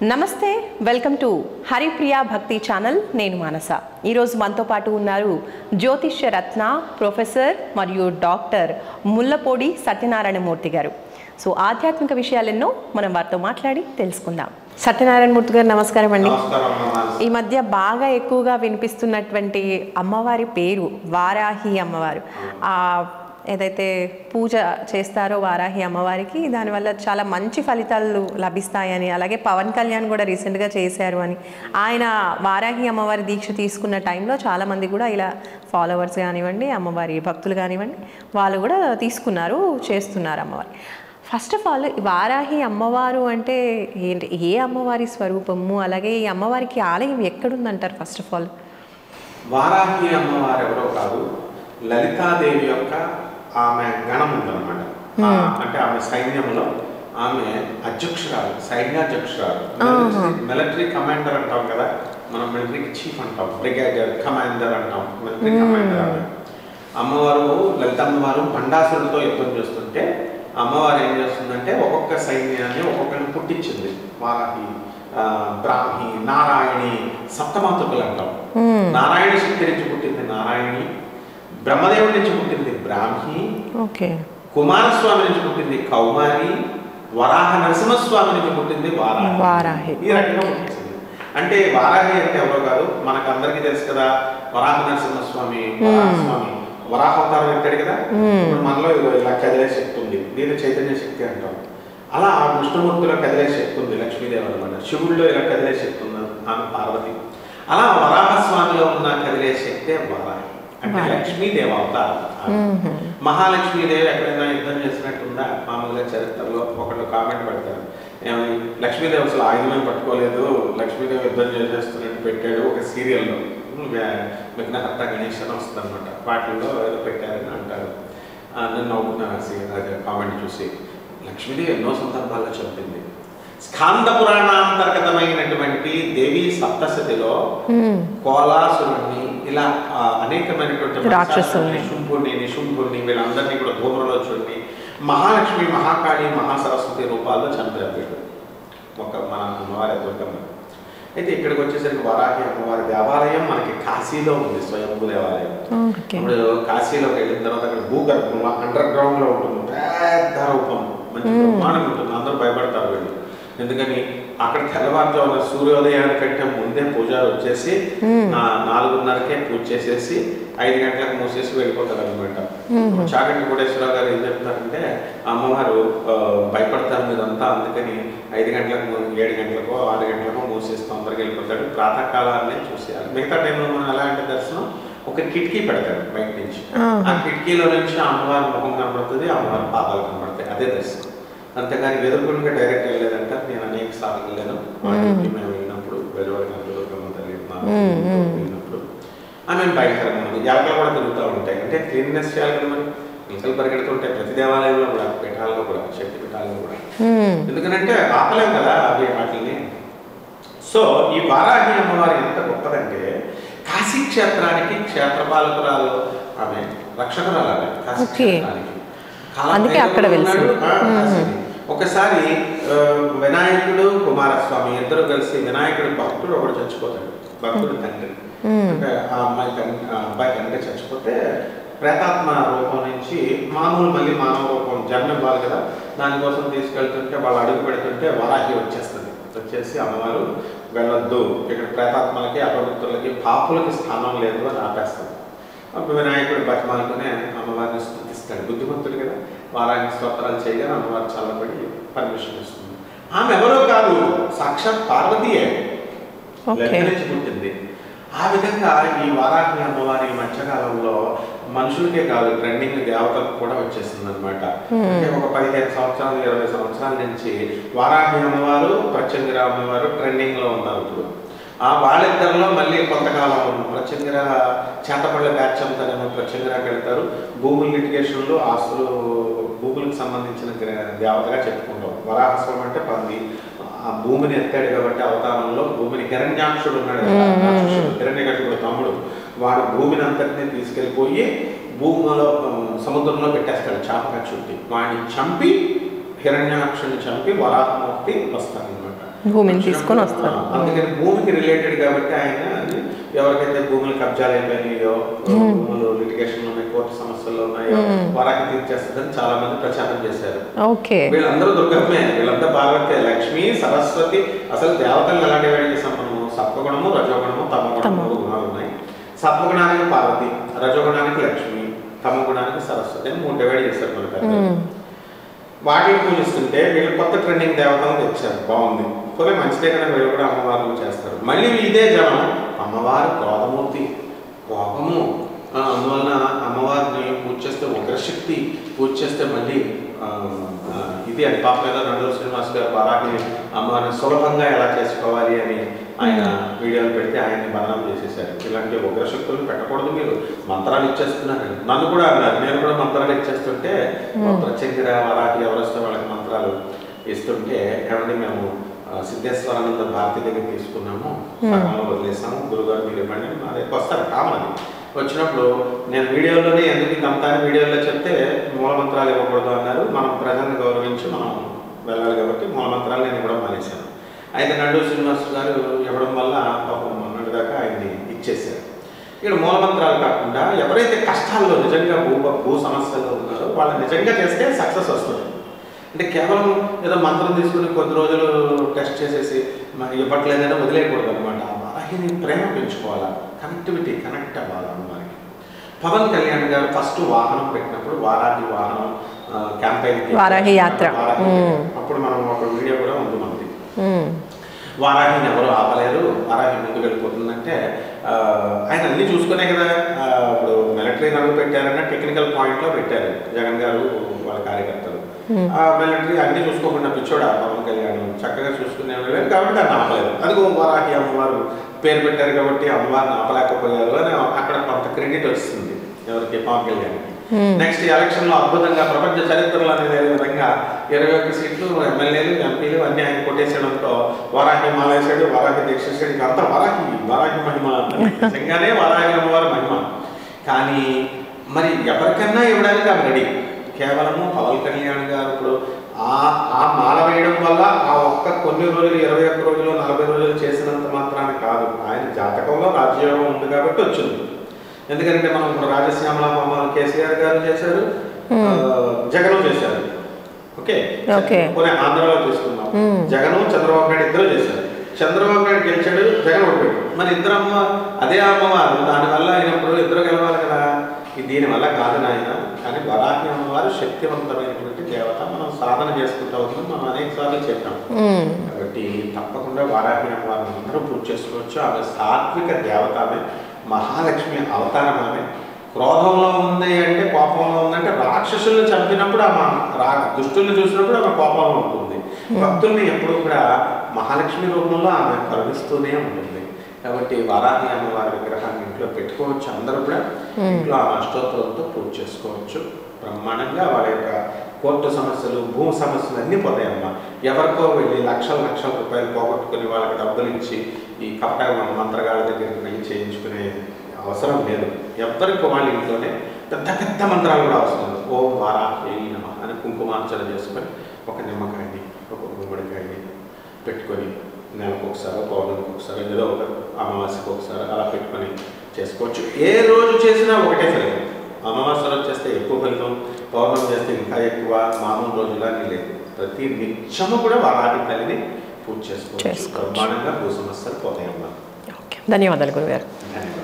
నమస్తే, welcome to Haripriya భక్తి channel. నేను మానస. ఈరోజు మనతో పాటు ఉన్నారు జ్యోతిష్య రత్న ప్రొఫెసర్ మరియు డాక్టర్ ముల్లపూడి సత్యనారాయణ మూర్తి గారు. సో ఆధ్యాత్మిక విషయాలెన్నో మనం వారితో మాట్లాడి తెలుసుకుందాం. సత్యనారాయణ మూర్తి గారు నమస్కారం అండి. ఈ మధ్య బాగా ఎక్కువగా వినిపిస్తున్నటువంటి అమ్మవారి పేరు వారాహి అమ్మవారు. ఏదైతే పూజ చేస్తారో వారాహి అమ్మవారికి దానివల్ల చాలా మంచి ఫలితాలు లభిస్తాయని, అలాగే పవన్ కళ్యాణ్ కూడా రీసెంట్గా చేశారు అని, ఆయన వారాహి అమ్మవారి దీక్ష తీసుకున్న టైంలో చాలామంది కూడా ఇలా ఫాలోవర్స్ కానివ్వండి, అమ్మవారి భక్తులు కానివ్వండి, వాళ్ళు కూడా తీసుకున్నారు, చేస్తున్నారు అమ్మవారి. ఫస్ట్ ఆఫ్ ఆల్ వారాహి అమ్మవారు అంటే ఏంటి, ఏ అమ్మవారి స్వరూపము, అలాగే ఈ అమ్మవారికి ఆలయం ఎక్కడుందంటారు? ఫస్ట్ ఆఫ్ ఆల్ వారాహి అమ్మవారు ఎవరో కాదు, లలితాదేవి యొక్క ఆమె గణం ఉందన్నమాట. అంటే ఆమె సైన్యంలో ఆమె అధ్యక్షురాలు, సైన్యాధ్యక్షురాలు, మిలిటరీ కమాండర్ అంటాం కదా, మనం మిలిటరీకి చీఫ్ అంటాం, బ్రిగేడియర్ కమాండర్ అంటాం, మిలిటరీ కమాండర్ ఆమె. అమ్మవారు లలితమ్మవారు బండాసురుడితో యుద్ధం చేస్తుంటే అమ్మవారు ఏం చేస్తుందంటే ఒక్కొక్క సైన్యాన్ని ఒక్కొక్కరిని పుట్టించింది. వారాహి, బ్రాహ్మి, నారాయణి, సప్తమాతృకలు అంటాం. నారాయణ శక్తి నుంచి పుట్టింది నారాయణి, బ్రహ్మదేవుడి నుంచి పుట్టింది బ్రాహ్మి, కుమారస్వామి నుంచి పుట్టింది కౌమారి, వరాహ నరసింహస్వామి నుంచి పుట్టింది వారాహి. ఈ రకంగా పుట్టించింది. అంటే వారాహి అంటే ఎవరో కాదు, మనకు అందరికీ తెలుసు కదా, వరాహ నరసింహస్వామి స్వామి వరాహవతారం ఎత్తాడు కదా. ఇప్పుడు మనలో ఇలా కదిలే శక్తి ఉంది, దీని చైతన్య శక్తి అంటాం. అలా విష్ణుమూర్తిలో కదిలే శక్తి ఉంది, లక్ష్మీదేవి అనమాట. శివుడిలో ఇలా కదిలే శక్తి ఉంది, ఆమె పార్వతి. అలా వరాహస్వామిలో ఉన్న కదిలే శక్తే వారాహి, అంటే లక్ష్మీదేవి అవతారం. మహాలక్ష్మీదేవి ఎక్కడైనా యుద్ధం చేసినట్టుందా? మామూలుగా చరిత్రలో ఒకళ్ళు కామెంట్ పెడతారు, ఏమని, లక్ష్మీదేవి అసలు ఆయుధమే పట్టుకోలేదు, లక్ష్మీదేవి యుద్ధం చేసేస్తున్నట్టు పెట్టాడు ఒక సీరియల్లో, విఘ్నహర్త గణేష్ అని వస్తుంది అనమాట, వాటిల్లో ఏదో పెట్టారని అంటారు. నేను నవ్వుకున్నాను అదే కామెంట్ చూసి. లక్ష్మీదేవి ఎన్నో సందర్భాల్లో చెప్పింది. స్కాంద పురాణాంతర్గతమైనటువంటి దేవి సప్తశతిలో కోలాసురుణ్ణి, ఇలా అనేకమైనటువంటి రాక్షసుల్ని, నిశుంభుణ్ణి వీళ్ళందరినీ కూడా ధూమ్రలోచుడిని మహాలక్ష్మి, మహాకాళి, మహాసరస్వతి రూపాల్లో చంపేవాడు ఒక మన అమ్మవారి దుర్గమ్మ. అయితే ఇక్కడికి వచ్చేసరికి వారాహి అమ్మవారి దేవాలయం మనకి కాశీలో ఉంది, స్వయంభూ దేవాలయం. ఇప్పుడు కాశీలోకి వెళ్ళిన తర్వాత అక్కడ భూగర్భంలో అండర్ గ్రౌండ్ లో ఉంటుంది, పెద్ద రూపం, మంచి బ్రహ్మాండంగా ఉంటుంది. అందరూ భయపడతారు వీళ్ళు, ఎందుకని అక్కడ తెల్లవారుజామున సూర్యోదయానికంటే ముందే పూజారు వచ్చేసి 4:30కే పూజ చేసేసి 5 గంటలకు మూసేసి వెళ్ళిపోతారు అనమాట. చాగంటి కోటేశ్వరరావు గారు ఏం చెప్తారంటే, అమ్మవారు భయపడతారు మీరంతా, అందుకని 5 గంటలకు 7 గంటలకు 6 గంటలకు మూసేసి తొందరగా వెళ్ళిపోతాడు, ప్రాతకాలాన్ని చూసేయాలి. మిగతా టైంలో మనం ఎలా అంటే దర్శనం ఒక కిటికీ పెడతాడు బయట నుంచి, ఆ కిటికీలో నుంచి అమ్మవారి ముఖం కనబడుతుంది, అమ్మవారి పాదాలు కనబడతాయి, అదే దర్శనం. అంతేగాని వెదురుకుండా డైరెక్ట్ వెళ్ళలేదంట. నేను అనేక సార్లు వెళ్ళాను, మేము వెళ్ళినప్పుడు వెలువడి వెళ్ళినప్పుడు ఆమె భయంకరంగా ఉంది. ఎలకలు కూడా తిరుగుతూ ఉంటాయి, అంటే క్లీన్నెస్ చేయాలి కదా మరి, ఎలకలు పరిగెడుతుంటాయి ప్రతి దేవాలయంలో కూడా, పీఠాల్లో కూడా, శక్తి పీఠాల్లో కూడా, ఎందుకంటే ఆపలేం కదా అవి వాటిని. సో ఈ వారాహి అమ్మవారి ఎంత గొప్పదంటే, కాశీ క్షేత్రానికి క్షేత్రపాలకురాలు ఆమె, రక్షకురాలు ఆమె కాశీ క్షేత్రానికి. ఒకసారి వినాయకుడు, కుమారస్వామి ఇద్దరు కలిసి, వినాయకుడు భక్తుడు ఒకడు చచ్చిపోతాడు, భక్తుడు తండ్రి, అంటే ఆ అబ్బాయి తండ్రి చచ్చిపోతే ప్రేతాత్మ రూపం నుంచి మామూలు మళ్ళీ మానవ రూపం జన్మ ఇవ్వాలి కదా, దానికోసం తీసుకెళ్తుంటే వాళ్ళు అడుగు పెడుతుంటే వారాహి వచ్చేస్తుంది. వచ్చేసి అమ్మవారు వెళ్ళొద్దు, ఇక్కడ ప్రేతాత్మలకి, అపవిత్రులకి, పాపులకి స్థానం లేదు అని ఆపేస్తుంది. అప్పుడు వినాయకుడు బతిమాలతోనే అమ్మవారిని స్తుతిస్తాడు, బుద్ధిమంతుడు కదా, వారాహి స్తోత్రాలు చేయగానే అమ్మవారు చల్లబడి పర్మిషన్ ఇస్తుంది. ఆమె ఎవరో కాదు, సాక్షాత్ పార్వతీయే, నుంచి పుట్టింది. ఆ విధంగా ఈ వారాహి అమ్మవారి మధ్యకాలంలో మనుషులకే కాదు, ట్రెండింగ్ దేవతలకు కూడా వచ్చేసింది అనమాట. అంటే ఒక 15 సంవత్సరాలు 20 సంవత్సరాల నుంచి వారాహి అమ్మవారు, ప్రత్యంగిర అమ్మవారు ట్రెండింగ్ లో ఉన్నారు. ఇప్పుడు వాళ్ళిద్దరిలో మళ్ళీ కొంతకాలం ప్రత్యంగిర చేతపళ్ళ బ్యాచ్ అంతానేమో ప్రత్యంగిరాకి వెళ్తారు. భూముల లిటిగేషన్లు, ఆస్తులు, భూములకు సంబంధించిన దేవతగా చెప్పుకుంటాం. వరాహస్వామి అంటే పంది, ఆ భూమిని ఎత్తాడు కాబట్టి అవతారంలో భూమిని, హిరణ్యాక్షుడు ఉన్నాడు, హిరణ్యకశిపుడు తమ్ముడు, వాడు భూమిని అంతటినీ తీసుకెళ్ళిపోయి భూమిలో సముద్రంలో పెట్టేస్తాడు చాపగా చుట్టి. వాడిని చంపి హిరణ్యాక్షుని చంపి వరాహమూర్తి వస్తారనమాట. భూమిని తీసుకొని వస్తారు. అందుకని భూమికి రిలేటెడ్ కాబట్టి ఆయన ఎవరికైతే భూములు కబ్జాలు అయిపోయినాయో, భూములు లిటిగేషన్ ఉన్నాయి, కోర్టు సమస్యలు ఉన్నాయో వరాకి తీర్చేస్తుందని చాలా మంది ప్రచారం చేశారు. వీళ్ళందరూ దుర్గమ్మే, వీళ్ళంతా పార్వతి, లక్ష్మి, సరస్వతి. అసలు దేవతలు ఎలా డివైడ్ చేసాం మనము? సత్వగుణము, రజోగుణము, తమగుణము గుణాలు ఉన్నాయి. సత్వగుణానికి పార్వతి, రజోగుణానికి లక్ష్మి, తమగుణానికి సరస్వతి అని 3 డివైడ్ చేశారు మనకు. వాటిని పూజిస్తుంటే వీళ్ళు కొత్త ట్రెండింగ్ దేవతలను తెచ్చారు. బాగుంది, కొన్ని మంచిదే కదా, వీళ్ళు కూడా అమ్మవారిని చేస్తారు. మళ్ళీ ఇదే జనం అమ్మవారు క్రోధమూర్తి, కోపము, అందువలన అమ్మవారిని పూజ చేస్తే ఉగ్రశక్తి, పూజ చేస్తే మళ్ళీ ఇది అని పాప మీద నండూరు శ్రీనివాస్ గారు వారాహి అమ్మవారిని సులభంగా ఎలా చేసుకోవాలి అని ఆయన వీడియోలు పెడితే ఆయన్ని బదనాం చేసేసారు. ఇలాంటి ఉగ్రశక్తులను పెట్టకూడదు, మీరు మంత్రాలు ఇచ్చేస్తున్నారు. నన్ను కూడా అన్నారు, నేను కూడా మంత్రాలు ఇచ్చేస్తుంటే ప్రత్యేక వారాహి ఎవరు వస్తే వాళ్ళకి మంత్రాలు ఇస్తుంటే ఏమంటే మేము సిద్ధేశ్వరానంద భారతి దగ్గర తీసుకున్నాము, సగంలో వదిలేసాము, గురుగారు మీరు ఇవ్వండి, మా దగ్గరికి వస్తారు కామని. వచ్చినప్పుడు నేను వీడియోలోనే ఎందుకు ఇదంతా వీడియోలో చెప్తే మూలమంత్రాలు ఇవ్వకూడదు అన్నారు. మనం ప్రజలను గౌరవించి మనం వెళ్ళాలి కాబట్టి మూలమంత్రాలు నేను ఇవ్వడం మానేశాను. అయితే నండూరు శ్రీనివాస్ గారు ఇవ్వడం వల్ల పాపం మొన్నటి దాకా ఆయన్ని ఇచ్చేసారు. ఇక్కడ మూలమంత్రాలు కాకుండా ఎవరైతే కష్టాల్లో నిజంగా భూ సమస్యల్లో ఉన్నారో వాళ్ళు నిజంగా చేస్తే సక్సెస్ వస్తుంది. అంటే కేవలం ఏదో మంత్రం తీసుకుని కొద్ది రోజులు టెస్ట్ చేసేసి ఇవ్వట్లేదని వదిలేయకూడదు అనమాట. వారాహిని ప్రేమ పెంచుకోవాలా, కనెక్ట్ అవ్వాలి అమ్మవారికి. పవన్ కళ్యాణ్ గారు ఫస్ట్ వాహనం పెట్టినప్పుడు వారాహి వాహనం క్యాంపెయిన్, వారాహి యాత్ర, అప్పుడు మనం ఒక వీడియో కూడా ఉంది మనది. వారాహిని ఎవరు ఆపలేరు, వారాహి ముందుకు వెళ్ళిపోతుందంటే ఆయన అన్ని చూసుకునే కదా. ఇప్పుడు మిలిటరీ నడుగు పెట్టారన్న టెక్నికల్ పాయింట్లో పెట్టారు జగన్ గారు వాళ్ళ కార్యకర్తలు. మిలిటరీ అన్ని చూసుకోకుండా పిచ్చోడా పవన్ కళ్యాణ్ చక్కగా చూసుకునే వెళ్ళారు కాబట్టి దాన్ని ఆపలేదు. అదిగో వారాహి అమ్మవారు పేరు పెట్టారు కాబట్టి అమ్మవారిని ఆపలేకపోయారు అని అక్కడ కొంత క్రెడిట్ వస్తుంది ఎవరికి? పవన్ కళ్యాణ్. నెక్స్ట్ ఎలక్షన్ లో అద్భుతంగా ప్రపంచ చరిత్రలో అనేది విధంగా 21 సీట్లు ఎమ్మెల్యేలు, ఎంపీలు అన్ని ఆయన కొట్టేసేయడంతో వారాహి మాలేసాడు, వారాహి దీక్షేసాడు. ఇంకంతా వారాహి మహిమ, నిజంగానే వారాహి అమ్మవారి మహిమ. కానీ మరి ఎవరికన్నా ఇవ్వడానికి ఆమె రెడీ. కేవలము పవన్ కళ్యాణ్ గారు ఇప్పుడు ఆ మాల వేయడం వల్ల ఆ ఒక్క కొన్ని రోజులు 21 రోజులు 40 రోజులు చేసినంత మాత్రాన్ని కాదు, ఆయన జాతకంలో రాజ్యయోగం ఉంది కాబట్టి వచ్చింది. ఎందుకంటే మనం ఇప్పుడు రాజశ్యామల హోమాలు కేసీఆర్ గారు చేశారు, జగన్ చేశారు. ఓకే, కొన్ని ఆంధ్రాలో తీసుకున్నాం, జగన్ చంద్రబాబు నాయుడు ఇద్దరు చేశారు. చంద్రబాబు నాయుడు గెలిచాడు, జగన్ ఓడిపోయాడు. మరి ఇద్దరు అదే అమ్మవారు దానివల్ల అయినప్పుడు ఇద్దరు గెలవాలి కదా. దీనివల్ల కాదు నాయన. కానీ వరాహి అమ్మవారు శక్తివంతమైనటువంటి దేవత, మనం సాధన చేసుకుంటా ఉన్నాం, మనం అనేక సార్లు చెప్పాం. కాబట్టి తప్పకుండా వారాహి అమ్మవారిని అందరూ పూజ చేసుకోవచ్చు. ఆమె సాత్విక దేవత, ఆమె మహాలక్ష్మి అవతారం. ఆమె క్రోధంలో ఉంది అంటే, కోపంలో ఉందంటే రాక్షసుల్ని చంపినప్పుడు ఆమె దుష్టుల్ని చూసినప్పుడు ఆమె కోపంలో ఉంటుంది. భక్తుల్ని ఎప్పుడు కూడా మహాలక్ష్మి రూపంలో ఆమె కరుణిస్తూనే ఉంటుంది. కాబట్టి వారాహి అమ్మవారి విగ్రహాన్ని ఇంట్లో పెట్టుకోవచ్చు. అందరూ కూడా ఇంట్లో ఆమె అష్టోత్తరంతో పూజ చేసుకోవచ్చు. బ్రహ్మాండంగా వాళ్ళ యొక్క కోర్టు సమస్యలు, భూ సమస్యలు అన్నీ పోతాయమ్మా. ఎవరికో వెళ్ళి లక్షల రూపాయలు పోగొట్టుకుని వాళ్ళకి డబ్బులు ఇచ్చి ఈ కపట మంత్రగాళ్ళ దగ్గరికి వెళ్ళి చేయించుకునే అవసరం లేదు. ఎవరికి వాళ్ళ ఇంట్లోనే పెద్ద మంత్రాలు కూడా అవసరం లేదు. ఓం వారాహి నమః అని కుంకుమార్చన చేసుకొని ఒక నిమ్మకాయని, ఒక గుమ్మడికాయని పెట్టుకొని నెలకు ఒకసారి, పౌర్ణమికి ఒకసారి, ఏదో ఒక అమావాస్యకు ఒకసారి అలా పెట్టుకొని చేసుకోవచ్చు. ఏ రోజు చేసినా ఒకటే ఫలితం. అమావాస్య రోజు చేస్తే ఎక్కువ ఫలితం, పౌర్ణమి చేస్తే ఇంకా ఎక్కువ, మామూలు రోజులానే లేదు. ప్రతి నిత్యము కూడా వారాహి తల్లిని పూజ చేసుకోవచ్చు. బ్రహ్మాండంగా భూ సమస్యలు పోతాయమ్మా. ధన్యవాదాలు గురుగారు. ధన్యవాదాలు.